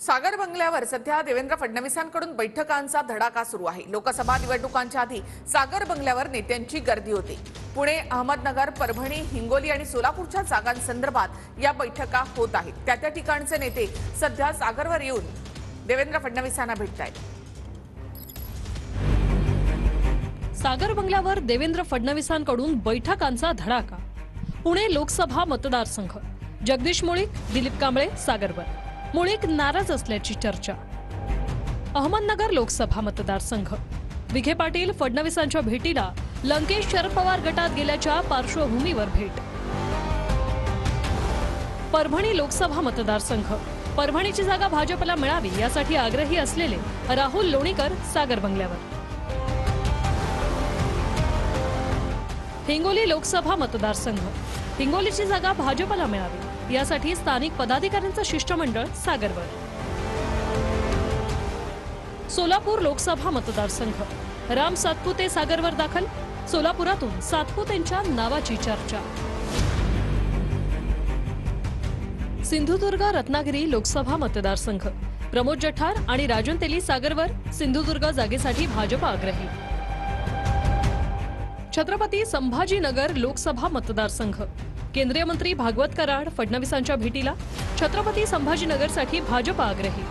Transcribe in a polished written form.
सागर बंगल्यावर सध्या देवेंद्र फडणवीसांकडून बैठकांचा धडाका सुरू आहे। लोकसभा निवडणुकांच्या आधी सागर बंगल्यावर नेत्यांची गर्दी होती। पुणे, अहमदनगर, परभणी, हिंगोली आणि सोलापूरच्या जागांसंदर्भात या बैठका होत आहेत। त्या ठिकाणचे नेते सध्या सागरवर येऊन देवेंद्र फडणवीसांना भेटतायत। सागर बंगल्यावर देवेंद्र फडणवीसांकडून बैठकांचा धडाका। पुणे लोकसभा मतदारसंघ, जगदीश मुळीक, दिलीप कांबळे सागरवर। मुळीक नाराज असल्याची चर्चा। अहमदनगर लोकसभा मतदारसंघ, विखे पाटील फडणवीसांच्या भेटीला लंकेश शरद पवार गटात गेल्याच्या पार्श्वभूमीवर भेट। परभणी लोकसभा मतदारसंघ, परभणीची जागा भाजपला मिळावी यासाठी आग्रही असलेले राहुल लोणीकर सागर बंगल्यावर। हिंगोली लोकसभा मतदारसंघ, हिंगोलीची जागा भाजपला मिळावी यासाठी स्थानिक पदाधिकाऱ्यांचं शिष्टमंडळ सागरवर। सोलापूर लोकसभा मतदारसंघ, राम सातपुते सागरवर दाखल। सोलापुरातून सातपुतेंच्या नावाची चर्चा। सिंधुदुर्ग रत्नागिरी लोकसभा मतदारसंघ, प्रमोद जठार आणि राजन तेली सागरवर। सिंधुदुर्ग जागेसाठी भाजप आग्रही। छत्रपती संभाजीनगर लोकसभा मतदारसंघ, केंद्रीय मंत्री भागवत कराड फडणवीसांच्या भेटीला। छत्रपती संभाजीनगरसाठी भाजप आग्रही।